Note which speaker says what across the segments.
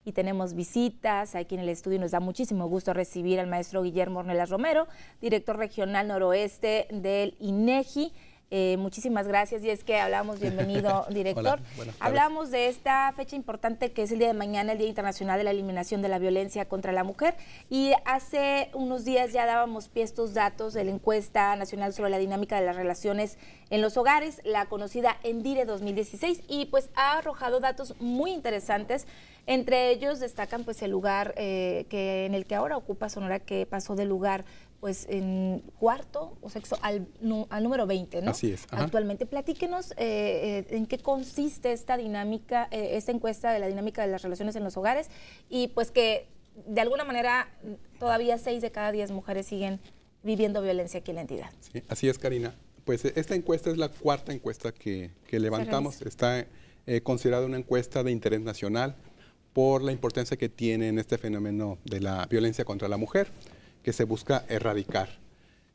Speaker 1: y tenemos visitas aquí en el estudio. Nos da muchísimo gusto recibir al maestro Guillermo Ornelas Romero, director regional noroeste del INEGI. Muchísimas gracias, y es que hablamos, bienvenido director.
Speaker 2: Hola,
Speaker 1: hablamos de esta fecha importante que es el día de mañana, el Día Internacional de la Eliminación de la Violencia contra la Mujer, y hace unos días ya dábamos pie a estos datos de la encuesta nacional sobre la dinámica de las relaciones en los hogares, la conocida ENDIRE 2016, y pues ha arrojado datos muy interesantes. Entre ellos destacan pues el lugar en el que ahora ocupa Sonora, que pasó del lugar pues en cuarto o sexto al número 20, ¿no?
Speaker 2: Así es. Ajá.
Speaker 1: Actualmente. Platíquenos en qué consiste esta dinámica, esta encuesta de la dinámica de las relaciones en los hogares, y pues que de alguna manera todavía 6 de cada 10 mujeres siguen viviendo violencia aquí en la entidad.
Speaker 2: Sí, así es, Karina. Pues esta encuesta es la cuarta encuesta que levantamos. Está considerada una encuesta de interés nacional por la importancia que tiene en este fenómeno de la violencia contra la mujer, que se busca erradicar.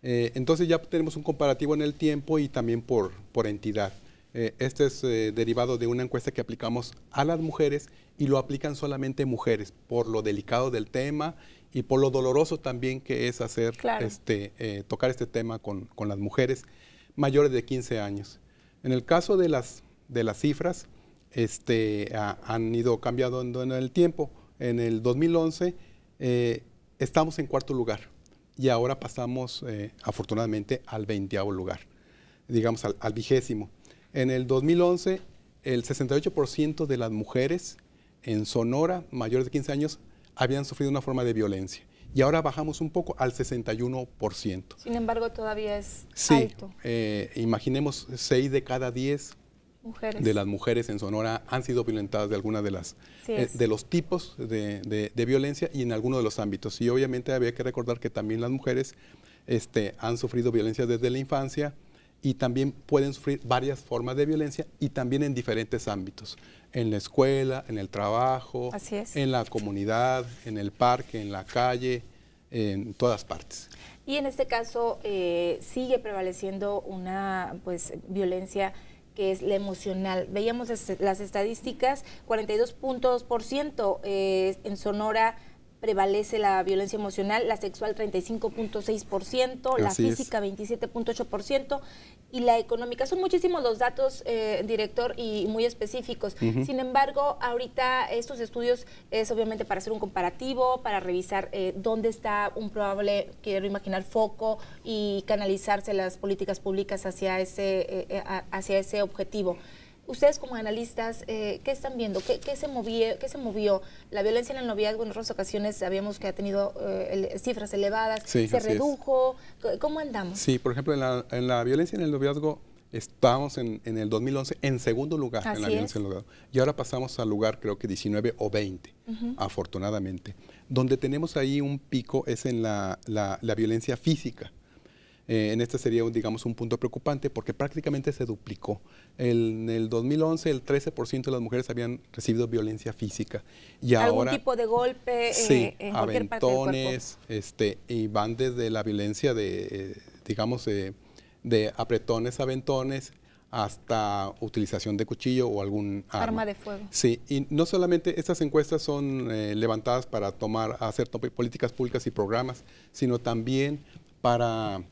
Speaker 2: Entonces ya tenemos un comparativo en el tiempo y también por entidad. Este es derivado de una encuesta que aplicamos a las mujeres, y lo aplican solamente mujeres por lo delicado del tema y por lo doloroso también que es hacer, claro, tocar este tema con las mujeres mayores de 15 años. En el caso de las cifras, han ido cambiando en el tiempo. En el 2011 estamos en cuarto lugar, y ahora pasamos afortunadamente al 20º lugar, digamos al 20º. En el 2011 el 68% de las mujeres en Sonora mayores de 15 años habían sufrido una forma de violencia, y ahora bajamos un poco al 61%.
Speaker 1: Sin embargo, todavía es alto.
Speaker 2: Imaginemos 6 de cada 10
Speaker 1: mujeres
Speaker 2: de las mujeres en Sonora han sido violentadas de alguna de las de los tipos de violencia, y en alguno de los ámbitos. Y obviamente había que recordar que también las mujeres han sufrido violencia desde la infancia, y también pueden sufrir varias formas de violencia, y también en diferentes ámbitos: en la escuela, en el trabajo, en la comunidad, en el parque, en la calle, en todas partes.
Speaker 1: Y en este caso sigue prevaleciendo una violencia que es la emocional. Veíamos las estadísticas, 42.2% en Sonora prevalece la violencia emocional, la sexual 35.6%, la física 27.8% y la económica. Son muchísimos los datos, director, y muy específicos. Sin embargo, ahorita estos estudios es obviamente para hacer un comparativo, para revisar dónde está un probable, quiero imaginar, foco, y canalizarse las políticas públicas hacia ese objetivo. Ustedes como analistas, ¿qué están viendo? ¿Qué se movió? La violencia en el noviazgo en otras ocasiones sabíamos que ha tenido cifras elevadas, ¿se redujo? ¿Cómo andamos?
Speaker 2: Sí, por ejemplo, en la violencia en el noviazgo estábamos en el 2011 en segundo lugar en la violencia en el noviazgo, y ahora pasamos al lugar, creo que 19 o 20, afortunadamente. Donde tenemos ahí un pico es en la violencia física. En este sería, digamos, un punto preocupante, porque prácticamente se duplicó. En el 2011 el 13% de las mujeres habían recibido violencia física, y ahora...
Speaker 1: ¿Algún tipo de golpe en cualquier parte del cuerpo?
Speaker 2: Aventones, y van desde la violencia digamos, de apretones, aventones, hasta utilización de cuchillo o algún arma
Speaker 1: de fuego.
Speaker 2: Sí, y no solamente estas encuestas son levantadas para hacer políticas públicas y programas, sino también para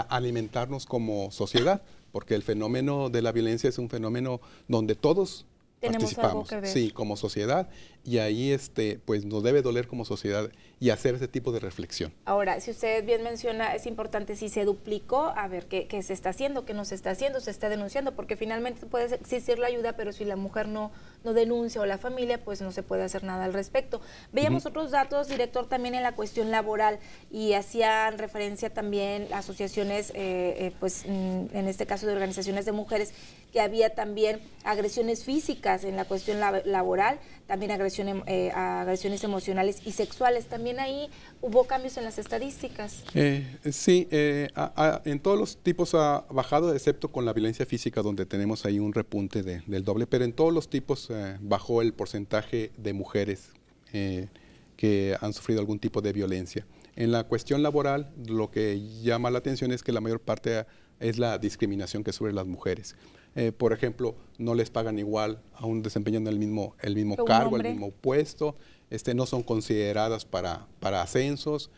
Speaker 2: alimentarnos como sociedad, porque el fenómeno de la violencia es un fenómeno donde todos participamos, sí, como sociedad, y ahí pues nos debe doler como sociedad y hacer ese tipo de reflexión.
Speaker 1: Ahora, si usted bien menciona, es importante, si se duplicó, a ver qué se está haciendo, qué no se está haciendo, se está denunciando, porque finalmente puede existir la ayuda, pero si la mujer no denuncia, o la familia, pues no se puede hacer nada al respecto. Veíamos otros datos, director, también en la cuestión laboral, y hacían referencia también a asociaciones, pues en este caso de organizaciones de mujeres, que había también agresiones físicas en la cuestión laboral, también agresiones emocionales y sexuales. También ahí hubo cambios en las estadísticas.
Speaker 2: Sí, en todos los tipos ha bajado, excepto con la violencia física, donde tenemos ahí un repunte del doble, pero en todos los tipos bajó el porcentaje de mujeres que han sufrido algún tipo de violencia. En la cuestión laboral, lo que llama la atención es que la mayor parte es la discriminación que sufren las mujeres. Por ejemplo, no les pagan igual aún desempeñando el mismo cargo, el mismo puesto, no son consideradas para ascensos,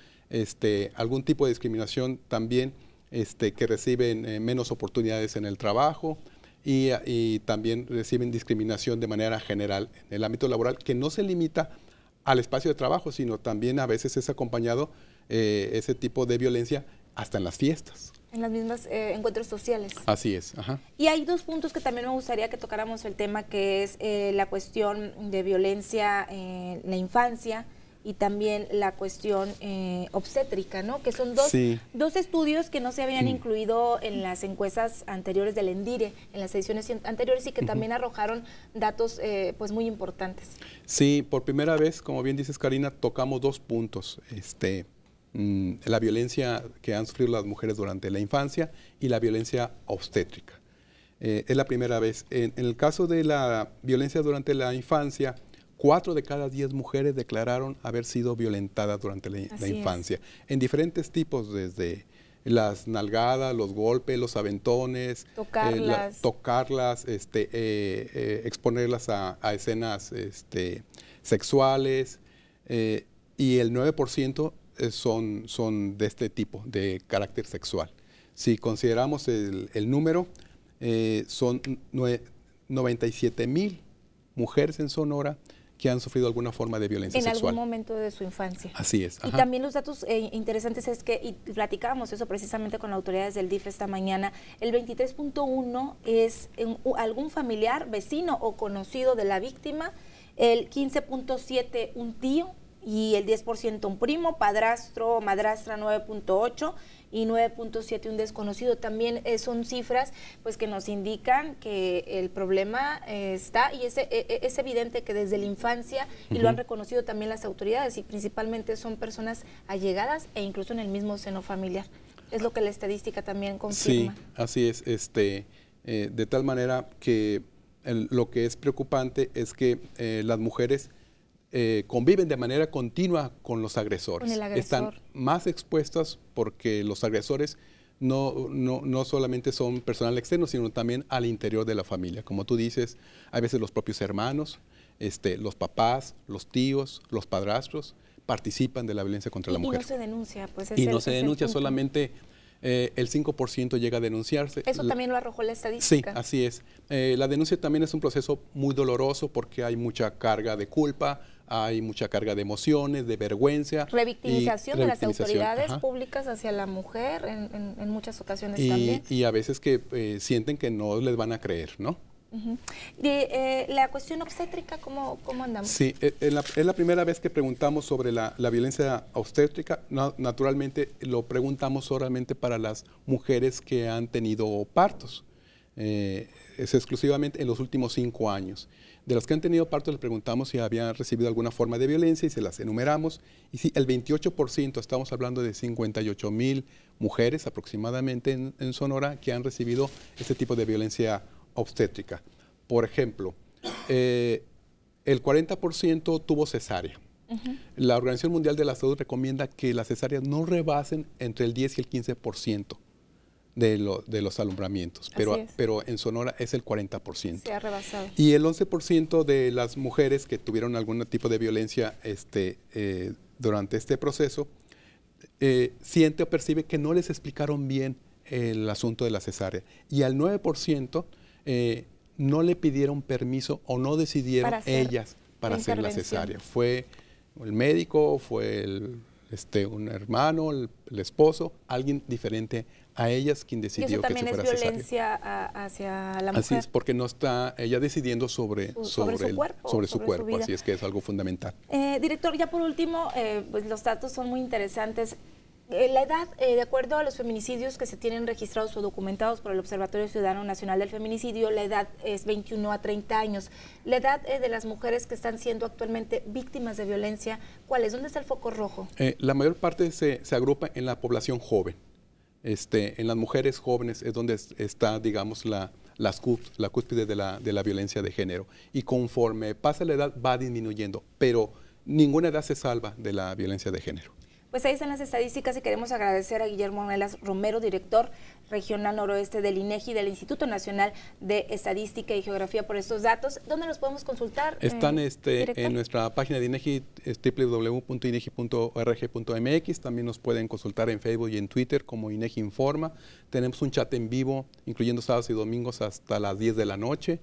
Speaker 2: algún tipo de discriminación también, que reciben menos oportunidades en el trabajo y también reciben discriminación de manera general en el ámbito laboral, que no se limita al espacio de trabajo, sino también a veces es acompañado ese tipo de violencia hasta en las fiestas.
Speaker 1: En los mismos encuentros sociales.
Speaker 2: Así es. Ajá.
Speaker 1: Y hay dos puntos que también me gustaría que tocáramos el tema, que es la cuestión de violencia en la infancia y también la cuestión obstétrica, ¿no? Que son dos estudios que no se habían incluido en las encuestas anteriores del ENDIRE, en las ediciones anteriores, y que también arrojaron datos pues muy importantes.
Speaker 2: Sí, por primera vez, como bien dices, Karina, tocamos dos puntos. La violencia que han sufrido las mujeres durante la infancia y la violencia obstétrica. Es la primera vez. En el caso de la violencia durante la infancia, 4 de cada 10 mujeres declararon haber sido violentadas durante la infancia, en diferentes tipos, desde las nalgadas, los golpes, los aventones, tocarlas, exponerlas a escenas sexuales, y el 9% son de este tipo, de carácter sexual. Si consideramos el número, son 97,000 mujeres en Sonora que han sufrido alguna forma de violencia sexual. En
Speaker 1: algún momento de su infancia.
Speaker 2: Así es.
Speaker 1: Ajá. Y también los datos interesantes es que, y platicábamos eso precisamente con las autoridades del DIF esta mañana, el 23.1 es algún familiar, vecino o conocido de la víctima, el 15.7 un tío, y el 10% un primo, padrastro o madrastra 9.8 y 9.7 un desconocido. También son cifras pues que nos indican que el problema está, y es evidente que desde la infancia, y lo han reconocido también las autoridades, y principalmente son personas allegadas e incluso en el mismo seno familiar. Es lo que la estadística también confirma.
Speaker 2: Sí, así es. De tal manera que lo que es preocupante es que las mujeres conviven de manera continua con los agresores.
Speaker 1: Con el agresor.
Speaker 2: Están más expuestas porque los agresores no solamente son personal externo, sino también al interior de la familia. Como tú dices, a veces los propios hermanos, los papás, los tíos, los padrastros participan de la violencia contra la mujer.
Speaker 1: Y no se denuncia. Pues
Speaker 2: y no se denuncia, solamente el 5% llega a denunciarse.
Speaker 1: Eso también lo arrojó la estadística.
Speaker 2: Sí, así es. La denuncia también es un proceso muy doloroso porque hay mucha carga de culpa, hay mucha carga de emociones, de vergüenza.
Speaker 1: Revictimización de las autoridades públicas hacia la mujer en muchas ocasiones también.
Speaker 2: Y a veces que sienten que no les van a creer, ¿no?
Speaker 1: La cuestión obstétrica, ¿cómo andamos?
Speaker 2: Sí, es la primera vez que preguntamos sobre la violencia obstétrica. Naturalmente lo preguntamos solamente para las mujeres que han tenido partos. Es exclusivamente en los últimos 5 años. De las que han tenido partos les preguntamos si habían recibido alguna forma de violencia y se las enumeramos. Y sí, el 28%, estamos hablando de 58,000 mujeres aproximadamente en Sonora que han recibido este tipo de violencia obstétrica. Por ejemplo, el 40% tuvo cesárea. La Organización Mundial de la Salud recomienda que las cesáreas no rebasen entre el 10 y el 15% de los alumbramientos, pero en Sonora es el 40%. Se
Speaker 1: ha rebasado.
Speaker 2: Y el 11% de las mujeres que tuvieron algún tipo de violencia durante este proceso siente o percibe que no les explicaron bien el asunto de la cesárea. Y al 9% no le pidieron permiso o no decidieron ellas para hacer la cesárea. Fue el médico, fue un hermano, el esposo, alguien diferente a ellas quien decidió que se fuera cesárea.
Speaker 1: Eso también es violencia hacia la mujer.
Speaker 2: Así es, porque no está ella decidiendo sobre su cuerpo, así es que es algo fundamental.
Speaker 1: Director, ya por último, pues los datos son muy interesantes. La edad, de acuerdo a los feminicidios que se tienen registrados o documentados por el Observatorio Ciudadano Nacional del Feminicidio, la edad es 21 a 30 años. La edad de las mujeres que están siendo actualmente víctimas de violencia, ¿cuál es? ¿Dónde está el foco rojo? La
Speaker 2: mayor parte se agrupa en la población joven. En las mujeres jóvenes es donde está, digamos, la cúspide de la violencia de género. Y conforme pasa la edad va disminuyendo, pero ninguna edad se salva de la violencia de género.
Speaker 1: Pues ahí están las estadísticas y queremos agradecer a Guillermo Ornelas Romero, director regional noroeste del INEGI, del Instituto Nacional de Estadística y Geografía, por estos datos. ¿Dónde los podemos consultar?
Speaker 2: Están en nuestra página de INEGI, www.inegi.org.mx. También nos pueden consultar en Facebook y en Twitter como INEGI Informa. Tenemos un chat en vivo, incluyendo sábados y domingos hasta las 10 de la noche.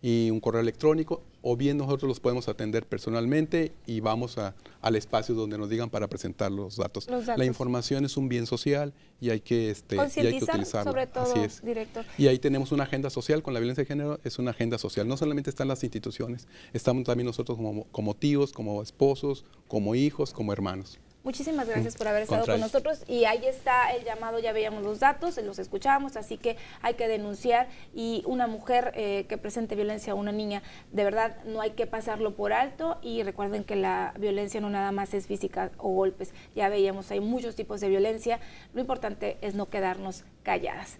Speaker 2: Y un correo electrónico, o bien nosotros los podemos atender personalmente y vamos al espacio donde nos digan para presentar los datos. La información es un bien social y hay que utilizarlo.
Speaker 1: Sobre todo,
Speaker 2: así es.
Speaker 1: director.
Speaker 2: Y ahí tenemos una agenda social con la violencia de género, es una agenda social. No solamente están las instituciones, estamos también nosotros como tíos, como esposos, como hijos, como hermanos.
Speaker 1: Muchísimas gracias por haber estado con nosotros y ahí está el llamado, ya veíamos los datos, los escuchamos, así que hay que denunciar y una mujer que presente violencia a una niña, de verdad no hay que pasarlo por alto y recuerden que la violencia no nada más es física o golpes, ya veíamos, hay muchos tipos de violencia, lo importante es no quedarnos calladas.